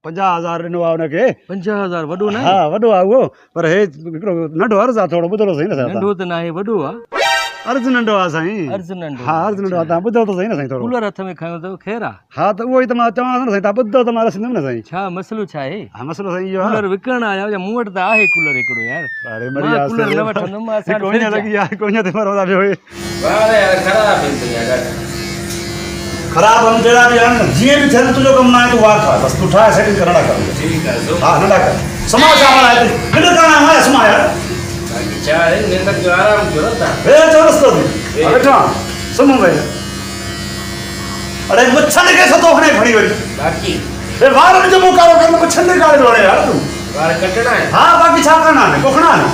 50,000 ॾिनो आहे हुनखे। 50,000 वॾो न? हा वॾो आहे उहो, पर हे हिकिड़ो नंढो अर्ज़ु आहे, थोरो ॿुधो त सही न साईं। नंढो त न आहे, वॾो आहे। अर्ज़ु नंढो आहे साईं। अर्ज़ु नंढो? हा अर्ज़ु नंढो आहे, तव्हां ॿुधो त सही न साईं थोरो। कूलर हथ में खयो अथव, ख़ैरु आहे? हा त उहो ई त मां चवां थो न साईं, तव्हां ॿुधो त मां रसींदुमि न साईं। छा मसइलो छा आहे? हा मसइलो साईं इहो आहे। कूलर विकिणण आया या मूं वटि त आहे कूलर हिकिड़ो यार। अरे मां कूलर न वठंदुमि, असां कोई न लॻी आहे, कोई न ते मरो था पियो। ख़राब हम जहिड़ा बि आहिनि जीअं बि थियनि, तुंहिंजो कमु न आहे, तूं वार ठाहे बसि, तूं ठाहे सेटिंग करणा कर। ठीकु आहे। हा नंढा कर समाज आहे हिते गॾु करणा आहे समाज यार। छा आहे निंड जो आराम कयो न तव्हां। हे चवरस्तो थी वेठो सुम्हूं भई। अरे मुछंद खे सतो खणे खणी वरी बाक़ी हे वारनि जो मुकारो कर, मुछंद काढ़े थो यार तूं। वार कटणा आहे? हा बाक़ी छा करणा आहिनि, पोखणा आहिनि।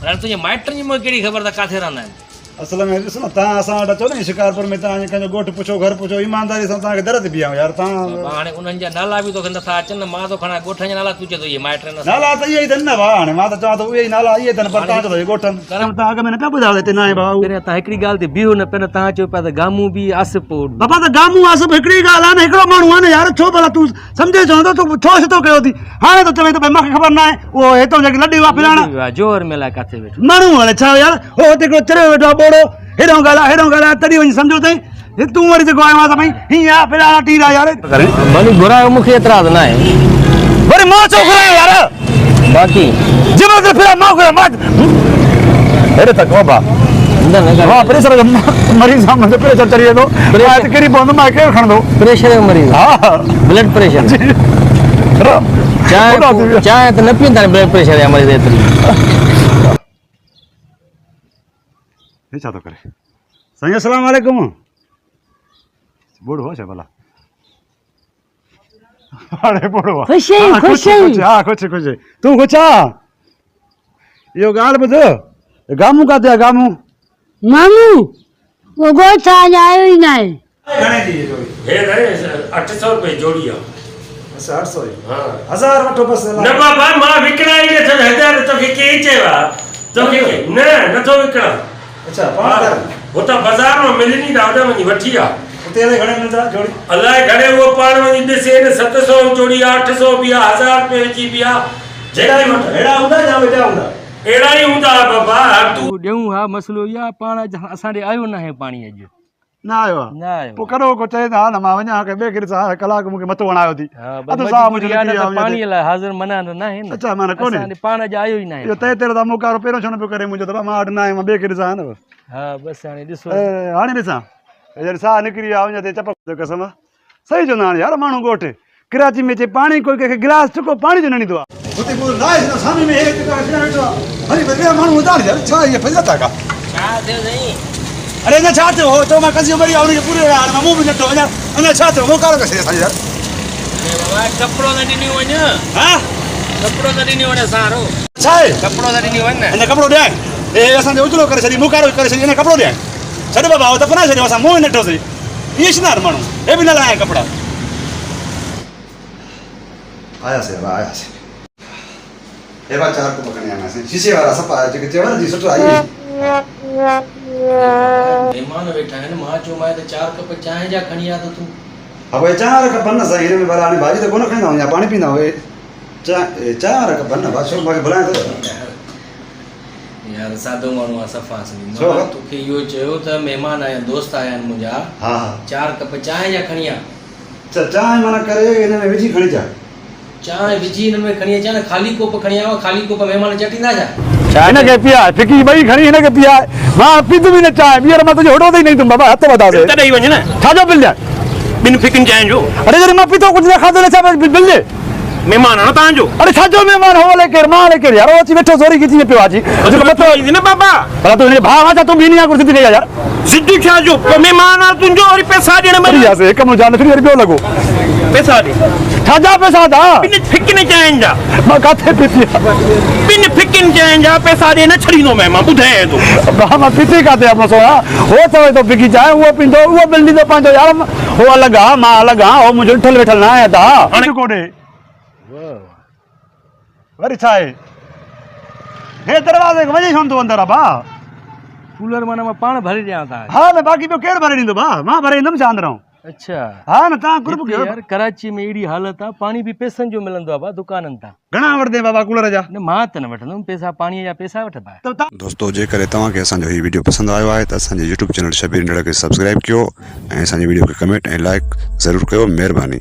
हाणे तुंहिंजे माइटनि जी मूंखे कहिड़ी ख़बर त किथे रहंदा आहिनि? असल में ॾिसो न, तव्हां असां वटि अचो न शिकारपुर में, तव्हां कंहिंजो ॻोठु पुछो, घर पुछो, ईमानदारी सां तव्हांखे दर ते बीहाऊं यार। तव्हां हाणे उन्हनि जा नाला बि तोखे नथा अचनि, मां थो खणा ॻोठनि जा नाला, तूं चए थो इहे माइट न? नाला त इहे ई अथनि न भाउ, हाणे मां त चवां थो उहे ई नाला इहे अथनि, पर तव्हां चओ था इहे ॻोठनि। तव्हां अॻ में न पिया ॿुधायो हिते न आहे भाउ। पहिरियां तव्हां हिकिड़ी ॻाल्हि ते बीहो न, पहिरियों तव्हां चयो पिया त गामू बि आसिफ बाबा त गामू आसिफ हिकिड़ी ॻाल्हि आहे न, हिकिड़ो माण्हू आहे न यार। छो भला तूं सम्झे चवंदो, तूं छो छितो कयो थी? हाणे त चवे त भई मूंखे ख़बर न आहे, उहो हितां जेकी लॾी आहे फिराइण जोहर में लाइ किथे वेठो माण्हू। हाणे छा यार, हो हिते हिकिड़ो चरियो वेठो आहे ॿोड़ो, हेॾो ॻाल्हाए तॾहिं वञी सम्झो अथई। तूं वरी जेको आयो आहे भई हीअं आहे फिराइण टीरा यार। भली घुरायो, मूंखे एतिराज़ न आहे। वरी मां छो घुरायो यार? बाक़ी ज़बरदस्त फिरा मां घुरायो मां हेॾे तक बाबा मां प्रेशर जो मरीज़ आहे, मुंहिंजो प्रेशर चढ़ी वेंदो, त किरी पवंदो, मां केरु खणंदो? प्रेशर जो मरीज़? हा ब्लड प्रेशर। चांहि त न पीअंदा आहिनि ब्लड प्रेशर जा मरीज़ एतिरी। हे छा थो करे साईं? अस्सलाम वालेकुम। बूढ़ो हो छा भला? हाणे बूढ़ो आहे। ख़ुशी ख़ुशी हा ख़ुशि ख़ुशि। तूं ख़ुशि आहे? इहो ॻाल्हि ॿुध, गामू किथे आहे गामू? मामू वो ॻोठ आज आयो ई न आहे। घणे जी हे जोड़ी? हे घणे 800 रुपए जोड़ी आहे। अच्छा 800 ई? हा 1000 वठो बसि। न बाबा मां विकिणा ई नथो, 1000 तोखे केरु चयो आहे? तोखे न नथो विकिणा। अच्छा पाण कर हुतां बाज़ार में मिलनी था, होॾे वञी वठी आहे। उते घणे मिलंदा जोड़ी? अलाए घणे, उहो पाण वञी ॾिसे न। 700 जोड़ी आहे, 800 बि आहे, 1000 रुपए जी बि आहे। जेड़ा ई वठ। हेड़ा हूंदा या वेठा हूंदा? अहिड़ा ई हूंदा बाबा। तूं ॾियूं हा, मसइलो इहा पाण असां ॾे आयो न आहे पाणी अॼु। न आयो आहे? न आयो। पोइ करो को चए था न मां वञा के ॿिए केरु सां कलाक मूंखे मथो वणायो थी। पाणीअ लाइ हाज़िर मना त न आहे न। अच्छा माना कोन्हे पाण अॼु आयो ई न आहे। इहो तए तेरो था मुकारो पहिरियों छो न पियो करे मुंहिंजो त मां वटि न आहे, मां ॿिए केरु सां न। हा बसि हाणे ॾिसो हाणे ॾिसां जॾहिं साह निकिरी आहे वञे ते चपक कसम सही चवंदा हाणे यार। माण्हू ॻोठ कराची में अचे पाणी, कोई कंहिंखे गिलास टुको पाणी जो न ॾींदो आहे। हुते पोइ सामने में वेठो आहे, वरी ॿिया माण्हू उधार यार। छा इहे फज़त आहे का? छा थियो साईं? अरे अञा छा थियो? चओ मां कंज़्यूमर वरी हुनखे पूरे हाणे मां मुंहुं बि नथो वञा। अञा छा थियो? मोकारो करे छॾियो असांजो यार। कपिड़ो न ॾिनी वञ। हा कपिड़ो न ॾिनी वञ सारो। छा आहे? कपिड़ो न ॾिनी वञ न। अञा कपिड़ो ॾियां? हे असांजो उजलो करे छॾी, मुकारो करे छॾी, अञा कपिड़ो ॾियां? छॾ बाबा, हो त पना छॾियो, असां मुंहुं नठो सही। इहे छा माण्हू हे बि न लाया कपिड़ा। आयासीं बाबा आयासीं। हे बा 4 कप खणी आयासीं, शीशे वारा सफ़ा जेके चवण जी सुठो आई। मेहमान वेठा आहिनि, मां चयो मां त 4 कप चांहि जा खणी आ त तूं। हा भई 4 खपनि न साईं, हिन में भला हाणे भाॼी त कोन खाईंदा या पाणी पींदा हुए। 4 खपनि न भाषो मूंखे भुलाए थो यार। सादो माण्हू आहे सफ़ा सिंधी। छो? तोखे इहो चयो त महिमान आया आहिनि, दोस्त आया आहिनि मुंहिंजा। हा 4 कप चांहि जा खणी आ। चांहि माना करे हिन में विझी खणी अचां? चांहि विझी हिन में खणी अचां न? ख़ाली कोप खणी आयो? ख़ाली कोप महिमान चटींदा छा? हिनखे पिया फिकी ॿई खणी हिनखे पिया। मां पीतुमि ई न चांहि, ॿीहर मां तुंहिंजो होॾो त ई नहीं तुम बाबा, हथ वधा दे त ॾेई वञ न। छाजो बिल ॾियां? 2 फिकिन चांहि जो। अरे जॾहिं मां पीतो कुझु न खाधो न छा बिल ॾे? महिमान आहे न तव्हांजो। अरे छाजो महिमान हो ले केरु मां ले केरु यार? अची वेठो ज़ोरी खीची में पियो आहे जी। मथो ईंदी न बाबा। भला तूं हिनजे भाउ आहे, तूं बि इन कुर्सी ते कई यार। सिद्धू छा जो महिमान आहे तुंहिंजो, वरी पैसा ॾियण में हिकु मुंहिंजा न वरी ॿियो लॻो। पैसा ॾे। छाजा पैसा था? 2 फिकिन चांहि जा। मां किथे पीती? 2 फिकिन चांहि जा पैसा ॾे न छॾींदो महिमान, ॿुधाए थो। मां पीती किथे आहे मसो आहे? हो चवे थो फिकी चांहि, उहो पींदो, उहो बिल ॾींदो पंहिंजो यार। हो अलॻि आहे, मां अलॻि आहे, हो मुंहिंजो ॾिठल वेठल न आहे। हाणे कोन्हे वरी छा आहे? हे दरवाज़े खे वञी छो तूं अंदरि आहे भाउ? कूलर माना मां पाण भरे ॾियां था। हा न बाक़ी ॿियो केरु भरे ॾींदो भाउ? मां भरे ईंदुमि छा अंदरां? अच्छा हाँ न तव्हां ग्रुप हिते कयो यार कराची में एड़ी हालत आहे पानी भी पैसनि जो मिलंदो आहे बा दुकाननि तां घणा वठंदे बाबा कूलर जा न मां त न वठंदुमि पैसा पाणीअ जा पैसा वठबा त तव्हां दोस्तों जेकर तव्हांखे असांजो हीउ वीडियो पसंदि आयो आहे त असांजे यूट्यूब चैनल शबीर निड़ा खे सब्सक्राइब कयो ऐं असांजे वीडियो खे कमेंट ऐं लाइक ज़रूरु कयो। महिरबानी।